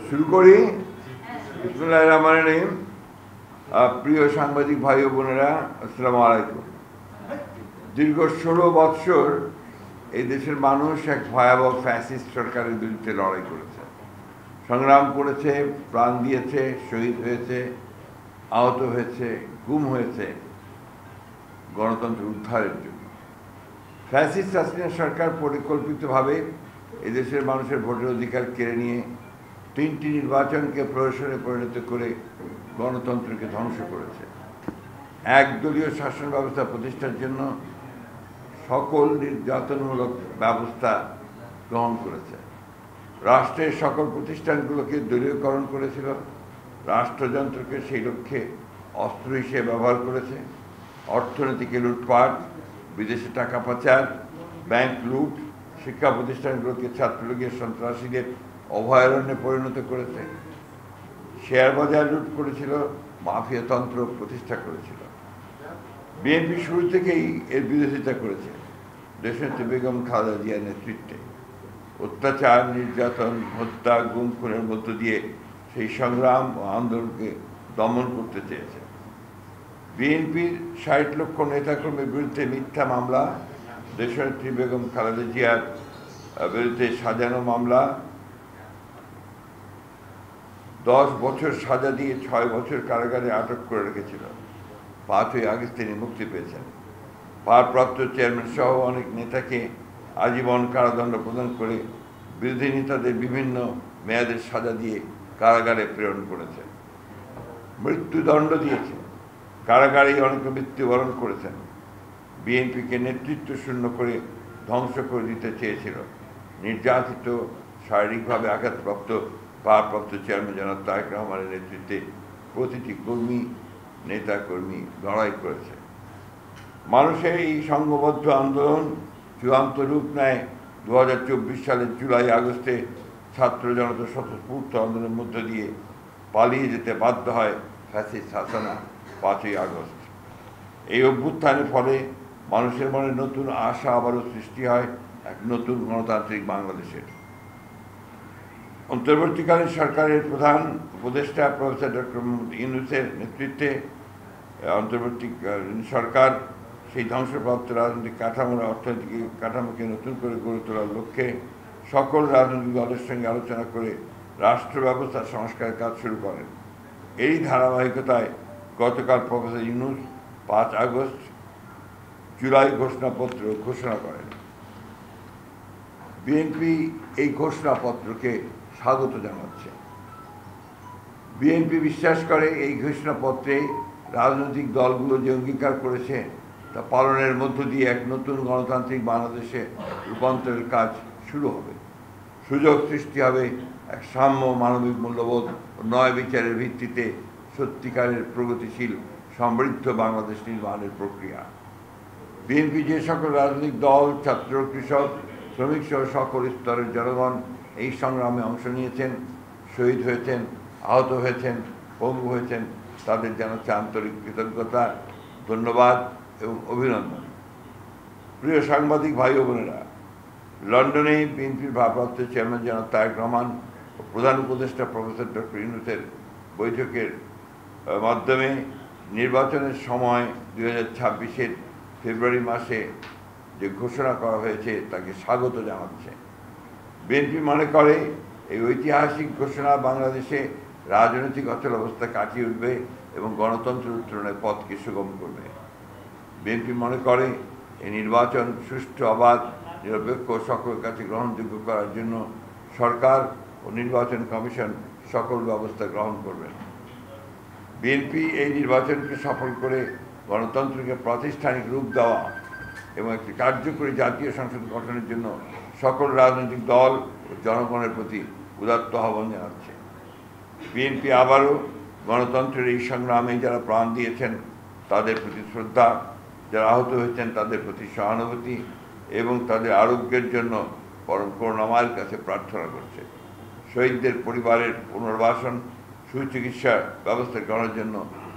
শুরু করি। বিসমিল্লাহির রহমানির রহিম। প্রিয় সাংবাদিক ভাই ও বোনেরা, আসসালামু আলাইকুম। দীর্ঘ 16 বৎসর এই দেশের মানুষ এক ভয়াবহ ফ্যাসিস্ট সরকারের বিরুদ্ধে লড়াই করেছে, সংগ্রাম করেছে, প্রাণ দিয়েছে, শহীদ হয়েছে, আহত হয়েছে, গুম হয়েছে গণতন্ত্র উদ্ধারের জন্য। ফ্যাসিস্ট হাসিনা সরকার পরিকল্পিতভাবে এদেশের মানুষের ভোটের অধিকার কেড়ে নিয়ে 3টি নির্বাচনকে প্রহসনে পরিণত করে গণতন্ত্রকে ধ্বংস করেছে। একদলীয় শাসন ব্যবস্থা প্রতিষ্ঠার জন্য সকল নির্যাতনমূলক ব্যবস্থা গ্রহণ করেছে। রাষ্ট্রের সকল প্রতিষ্ঠানগুলোকে দলীয়করণ করেছিল, রাষ্ট্রযন্ত্রকে সেই লক্ষ্যে অস্ত্র হিসেবে ব্যবহার করেছে। অর্থনীতিকে লুটপাট, বিদেশে টাকা পাচার, ব্যাংক লুট, শিক্ষা প্রতিষ্ঠানগুলোকে ছাত্রলীগের সন্ত্রাসীদের অভয়ারণ্যে পরিণত করেছে। শেয়ার বাজার লুট করেছিল, মাফিয়াতন্ত্র প্রতিষ্ঠা করেছিল। বিএনপি শুরু থেকেই এর বিরোধিতা করেছে। দেশনেত্রী বেগম খালেদা জিয়ার নেতৃত্বে অত্যাচার, নির্যাতন, হত্যা, গুম খুনের মধ্য দিয়ে সেই সংগ্রাম ও আন্দোলনকে দমন করতে চেয়েছে। বিএনপির 60 লক্ষ নেতাকর্মীর বিরুদ্ধে মিথ্যা মামলা, দেশনেত্রী বেগম খালেদা জিয়ার বিরুদ্ধে সাজানো মামলা, 10 বছর সাজা দিয়ে 6 বছর কারাগারে আটক করে রেখেছিল। 5ই আগস্ট তিনি মুক্তি পেয়েছেন। ভারপ্রাপ্ত চেয়ারম্যান সহ অনেক নেতাকে আজীবন কারাদণ্ড প্রদান করে বিরোধী নেতাদের বিভিন্ন মেয়াদের সাজা দিয়ে কারাগারে প্রেরণ করেছে, মৃত্যুদণ্ড দিয়েছে। কারাগারেই অনেকে মৃত্যুবরণ করেছেন। বিএনপিকে নেতৃত্ব শূন্য করে ধ্বংস করে দিতে চেয়েছিল। নির্যাতিত, শারীরিকভাবে আঘাতপ্রাপ্ত ভারপ্রাপ্ত চেয়ারম্যান জনাব তারেক রহমানের নেতৃত্বে প্রতিটি কর্মী, নেতাকর্মী লড়াই করেছে। মানুষের এই সংঘবদ্ধ আন্দোলন চূড়ান্ত রূপ নেয় 2024 সালের জুলাই আগস্টে ছাত্র জনতার স্বতঃস্ফূর্ত আন্দোলনের মধ্য দিয়ে পালিয়ে যেতে বাধ্য হয় ফ্যাসিস্ট হাসিনা 5ই আগস্ট। এই অভ্যুত্থানের ফলে মানুষের মনে নতুন আশা আবারও সৃষ্টি হয় এক নতুন গণতান্ত্রিক বাংলাদেশের। অন্তর্বর্তীকালীন সরকারের প্রধান উপদেষ্টা প্রফেসর ডক্টর মোহাম্মদ ইউনূসের নেতৃত্বে অন্তর্বর্তী সরকার সেই ধ্বংসপ্রাপ্ত রাজনৈতিক কাঠামোর অর্থনৈতিক কাঠামোকে নতুন করে গড়ে তোলার লক্ষ্যে সকল রাজনৈতিক দলের সঙ্গে আলোচনা করে রাষ্ট্র ব্যবস্থার সংস্কারের কাজ শুরু করেন। এই ধারাবাহিকতায় গতকাল প্রফেসর ইউনূস 5 আগস্ট জুলাই ঘোষণাপত্র ঘোষণা করেন। বিএনপি এই ঘোষণাপত্রকে স্বাগত জানাচ্ছে। বিএনপি বিশ্বাস করে এই ঘোষণাপত্রে রাজনৈতিক দলগুলো যে অঙ্গীকার করেছে তা পালনের মধ্য দিয়ে এক নতুন গণতান্ত্রিক বাংলাদেশে রূপান্তরের কাজ শুরু হবে। সুযোগ সৃষ্টি হবে এক সাম্য, মানবিক মূল্যবোধ ও ন্যায় বিচারের ভিত্তিতে সত্যিকারের প্রগতিশীল সমৃদ্ধ বাংলাদেশ নির্মাণের প্রক্রিয়া। বিএনপি যে সকল রাজনৈতিক দল, ছাত্র, কৃষক, শ্রমিক সহ সকল স্তরের জনগণ এই সংগ্রামে অংশ নিয়েছেন, শহীদ হয়েছেন, আহত হয়েছেন, পঙ্গু হয়েছেন, তাদের জানাচ্ছে আন্তরিক কৃতজ্ঞতা, ধন্যবাদ এবং অভিনন্দন। প্রিয় সাংবাদিক ভাই ও বোনেরা, লন্ডনে বিএনপির ভারপ্রাপ্ত চেয়ারম্যান জনাব তারেক রহমান ও প্রধান উপদেষ্টা প্রফেসর ডক্টর ইউনূসের বৈঠকের মাধ্যমে নির্বাচনের সময় 2026-এর ফেব্রুয়ারি মাসে যে ঘোষণা করা হয়েছে তাকে স্বাগত জানাচ্ছে। বিএনপি মনে করে এই ঐতিহাসিক ঘোষণা বাংলাদেশে রাজনৈতিক অচলাবস্থা কাটিয়ে উঠবে এবং গণতন্ত্র উত্তরণের পথকে সুগম করবে। বিএনপি মনে করে এই নির্বাচন সুষ্ঠু, অবাধ, নিরপেক্ষ ও সকলের কাছে গ্রহণযোগ্য করার জন্য সরকার ও নির্বাচন কমিশন সকল ব্যবস্থা গ্রহণ করবেন। বিএনপি এই নির্বাচনকে সফল করে গণতন্ত্রকে প্রাতিষ্ঠানিক রূপ দেওয়া এবং একটি কার্যকরী জাতীয় সংসদ গঠনের জন্য সকল রাজনৈতিক দল ও জনগণের প্রতি উদাত্ত আহ্বান জানাচ্ছে। বিএনপি আবারও গণতন্ত্রের এই সংগ্রামে যারা প্রাণ দিয়েছেন তাদের প্রতি শ্রদ্ধা, যারা আহত হয়েছেন তাদের প্রতি সহানুভূতি এবং তাদের আরোগ্যের জন্য পরম করুণাময়ের কাছে প্রার্থনা করছে। শহীদদের পরিবারের পুনর্বাসন, সুচিকিৎসা ব্যবস্থা গ্রহণের জন্য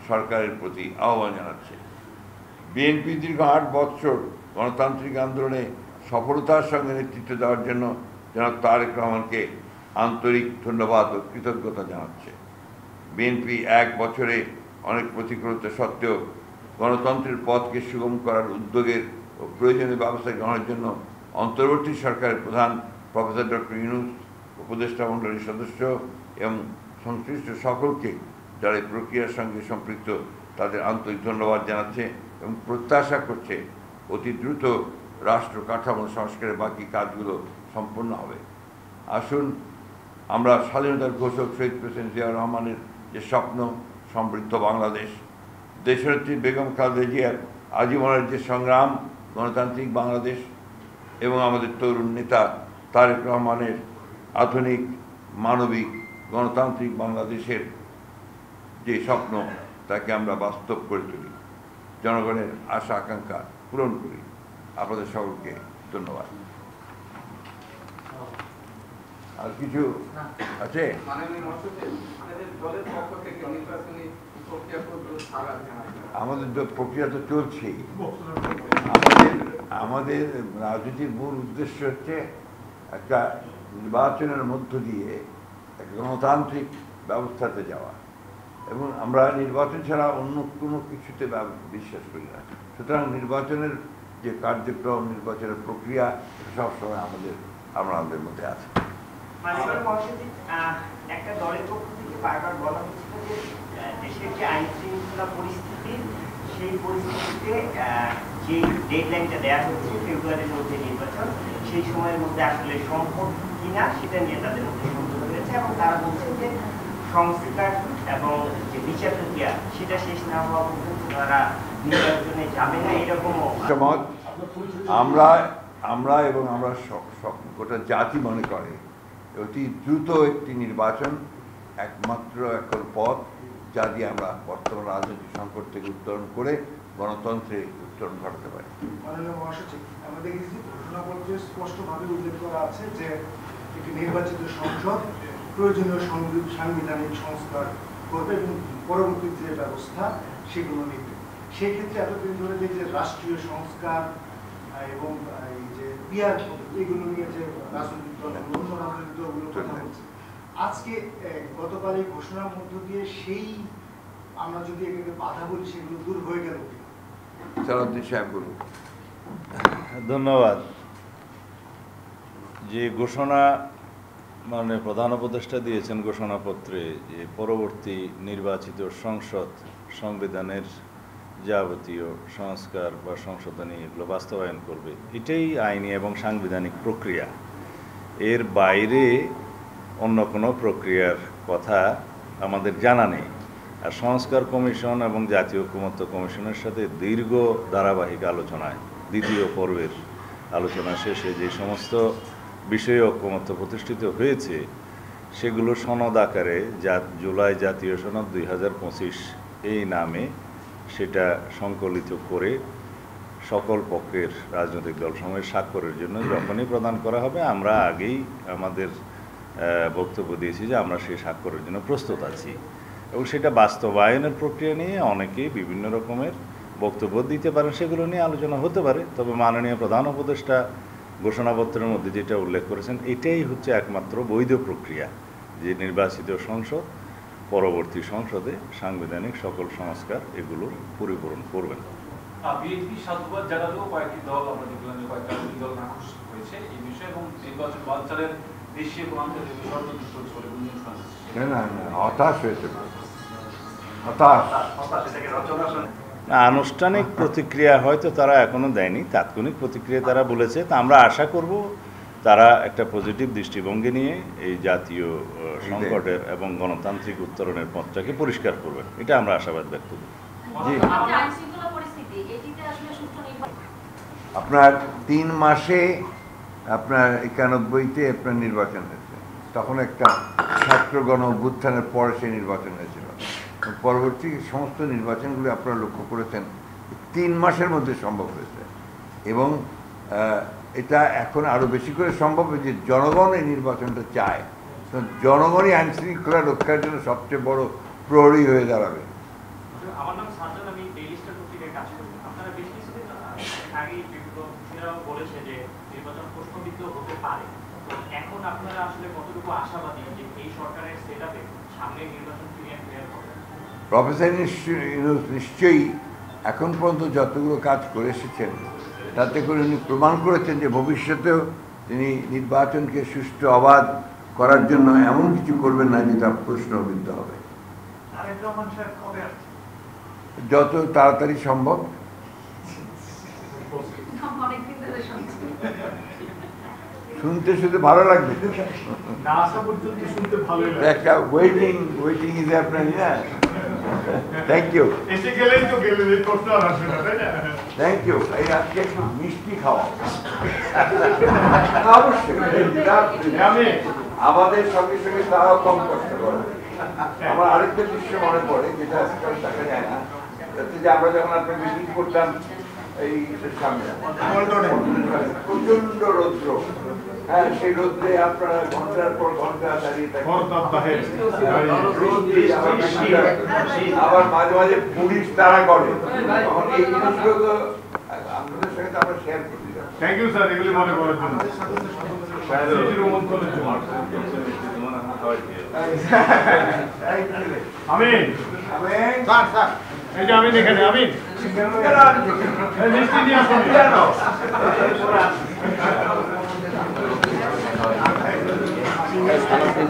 সরকারের প্রতি আহ্বান জানাচ্ছে। বিএনপি দীর্ঘ 8 বৎসর গণতান্ত্রিক আন্দোলনে সফলতার সঙ্গে নেতৃত্ব দেওয়ার জন্য জনাব তারেক রহমানকে আন্তরিক ধন্যবাদ ও কৃতজ্ঞতা জানাচ্ছে। বিএনপি 1 বছরে অনেক প্রতিকূলতা সত্ত্বেও গণতন্ত্রের পথকে সুগম করার উদ্যোগের ও প্রয়োজনীয় ব্যবস্থা গ্রহণের জন্য অন্তর্বর্তী সরকারের প্রধান প্রফেসর ডক্টর ইউনূস, উপদেষ্টা মণ্ডলীর সদস্য এবং সংশ্লিষ্ট সকলকে যারা এই প্রক্রিয়ার সঙ্গে সম্পৃক্ত তাদের আন্তরিক ধন্যবাদ জানাচ্ছে এবং প্রত্যাশা করছে অতি দ্রুত রাষ্ট্র কাঠামো সংস্কারের বাকি কাজগুলো সম্পন্ন হবে। আসুন আমরা স্বাধীনতার ঘোষক শহীদ প্রেসিডেন্ট জিয়াউর রহমানের যে স্বপ্ন সমৃদ্ধ বাংলাদেশ, দেশনেত্রী বেগম খালেদা জিয়ার আজীবনের যে সংগ্রাম গণতান্ত্রিক বাংলাদেশ এবং আমাদের তরুণ নেতা তারেক রহমানের আধুনিক মানবিক গণতান্ত্রিক বাংলাদেশের যে স্বপ্ন তাকে আমরা বাস্তব করে তুলি, জনগণের আশা আকাঙ্ক্ষা পূরণ করি। আপনাদের সকলকে ধন্যবাদ। আর কিছু আছে? আমাদের প্রক্রিয়া তো চলছেই। আমাদের রাজনীতির মূল উদ্দেশ্য হচ্ছে একটা নির্বাচনের মধ্য দিয়ে একটা গণতান্ত্রিক ব্যবস্থাতে যাওয়া, এবং আমরা নির্বাচন ছাড়া অন্য কোনো কিছুতে বিশ্বাস করি না। সুতরাং নির্বাচনের যে কার্যক্রম, নির্বাচনের প্রক্রিয়া সবসময় আমাদের মধ্যে আছে। একটা দলের পক্ষ থেকে বারবার বলা হচ্ছিল যে দেশের যে আইন শৃঙ্খলা পরিস্থিতি, সেই পরিস্থিতিতে যে ডেডলাইনটা দেওয়া হচ্ছে ফেব্রুয়ারির মধ্যে নির্বাচন, সেই সময়ের মধ্যে আসলে সম্ভব কিনা সেটা নিয়ে তাদের মধ্যে সন্দেহ হয়েছে, এবং তারা বলছেন যে সংস্কার এবং যে বিচার প্রক্রিয়া সেটা শেষ না হওয়া পর্যন্ত তারা নির্বাচনে যাবে না, এরকমও আমরা এবং আমরা গোটা জাতি মনে করে অতি দ্রুত একটি নির্বাচন একমাত্র এখন পথ, যা দিয়ে আমরা বর্তমান রাজনৈতিক সংকট থেকে উত্তরণ করে গণতন্ত্রে উত্তরণ ঘটাতে পারি। মাননীয় মহাসচিব, আমাদের ঘোষণাপত্রে স্পষ্টভাবে উল্লেখ করা আছে যে একটি নির্বাচিত সংসদ প্রয়োজনীয় সাংবিধানিক সংস্কার করবে এবং পরবর্তী যে ব্যবস্থা সেগুলো নিবে। সেই ক্ষেত্রে এতদিন ধরে যে রাষ্ট্রীয় সংস্কার এবং এই যে পিয়ার এগুলো নিয়ে যে রাজনৈতিক দলগুলো, অন্য রাজনৈতিক দলগুলো কথা বলছে, আজকে গতকাল এই ঘোষণার মধ্য দিয়ে সেই আমরা যদি এটাকে বাধা বলি সেগুলো দূর হয়ে গেল। ধন্যবাদ। যে ঘোষণা মাননীয় প্রধান উপদেষ্টা দিয়েছেন ঘোষণাপত্রে, যে পরবর্তী নির্বাচিত সংসদ সংবিধানের যাবতীয় সংস্কার বা সংশোধনী এগুলো বাস্তবায়ন করবে, এটাই আইনি এবং সাংবিধানিক প্রক্রিয়া। এর বাইরে অন্য কোনো প্রক্রিয়ার কথা আমাদের জানা নেই। আর সংস্কার কমিশন এবং জাতীয় ঐকমত্য কমিশনের সাথে দীর্ঘ ধারাবাহিক আলোচনায় দ্বিতীয় পর্বের আলোচনা শেষে যে সমস্ত বিষয়ে ঐকমত্য প্রতিষ্ঠিত হয়েছে সেগুলো সনদ আকারে জুলাই জাতীয় সনদ 2025 এই নামে সেটা সংকলিত করে সকল পক্ষের রাজনৈতিক দলসমূহের স্বাক্ষরের জন্য যখনই প্রদান করা হবে, আমরা আগেই আমাদের বক্তব্য দিয়েছি যে আমরা সেই স্বাক্ষরের জন্য প্রস্তুত আছি, এবং সেটা বাস্তবায়নের প্রক্রিয়া নিয়ে অনেকেই বিভিন্ন রকমের বক্তব্য দিতে পারেন, সেগুলো নিয়ে আলোচনা হতে পারে। তবে মাননীয় প্রধান উপদেষ্টা ঘোষণাপত্রের মধ্যে যেটা উল্লেখ করেছেন এটাই হচ্ছে একমাত্র বৈধ প্রক্রিয়া, যে নির্বাচিত সংসদ পরবর্তী সংসদে সাংবিধানিক সকল সংস্কার এগুলো পরিপূরণ করবেন। বিএনপি সাধুবাদ জানালেও কয়েকটি দল আমরা দেখলাম যে কয়েকটা রাজনৈতিক দল নাখোশ হয়েছে এই বিষয়ে, এবং নির্বাচন বানচালের দেশীয় এবং আন্তর্জাতিক ষড়যন্ত্র চলছে বলে গুঞ্জন শোনা যাচ্ছে। হতাশ হয়েছে, হতাশ। আনুষ্ঠানিক প্রতিক্রিয়া হয়তো তারা এখনো দেয়নি, তাৎক্ষণিক প্রতিক্রিয়া তারা বলেছে। তা আমরা আশা করব তারা একটা পজিটিভ দৃষ্টিভঙ্গি নিয়ে এই জাতীয় সংকটের এবং গণতান্ত্রিক উত্তরণের পথটাকে পরিষ্কার করবেন, এটা আমরা আশাবাদ ব্যক্ত করি। আপনার 3 মাসে আপনার 91-তে আপনার নির্বাচন হয়েছে, তখন একটা ছাত্র গণ অভ্যুত্থানের পরে সেই নির্বাচন হয়েছিল। পরবর্তী সমস্ত নির্বাচনগুলি আপনারা লক্ষ্য করেছেন 3 মাসের মধ্যে সম্ভব হয়েছে, এবং এটা এখন আরও বেশি করে সম্ভব যে জনগণ এই নির্বাচনটা চায়। জনগণই আইন শৃঙ্খলা রক্ষার জন্য সবচেয়ে বড় প্রহরী হয়ে দাঁড়াবে। আমার নাম সাজ্জাদ, আমি ডেইলি স্টার পত্রিকায় কাজ করি। আপনারা বেশ কিছুদিন আগেই বলেছে যে নির্বাচন প্রশ্নবিদ্ধ হতে পারে। এখন আপনারা আসলে কতটুকু আশাবাদী যে এই সরকারের সেটআপে সামনে নির্বাচন ফিরিয়ে হবে? প্রফেসর নিশ্চয়ই এখন পর্যন্ত যতগুলো কাজ করে এসেছেন তাতে করে উনি প্রমাণ করেছেন যে ভবিষ্যতেও তিনি নির্বাচনকে সুষ্ঠু অবাধ করার জন্য এমন কিছু করবেন না যেটা প্রশ্নবিদ্ধ হবে। যত তাড়াতাড়ি সম্ভব। শুনতে শুধু ভালো লাগবে, একটা ওয়েটিং ইজ আপনার। Thank you, thank you. এই আজকে একটু মিষ্টি খাওয়া অবশ্যই, আমাদের সঙ্গে সঙ্গে তারাও কম কষ্ট করে। আমার আরেকটা দৃশ্য মনে পড়ে যেটা আজকাল দেখা যায় না, যে আমরা যখন আপনার মিটিং করতাম এই সামনে প্রচন্ড রৌদ্র, হ্যাঁ সেই রোদ্রে আপনারা ঘন্টার পর ঘন্টা দাঁড়িয়ে থাকেন, আবার মাঝে মাঝে পুলিশ তারা করে, তখন এই জিনিসগুলো তো আপনাদের সঙ্গে তো আমরা শেয়ার করি। থ্যাংক ইউ স্যার, এগুলি মনে করার জন্য। আমিন, স্যার এই যে আমিন, এখানে আমিন মিষ্টি নিয়ে আসুন।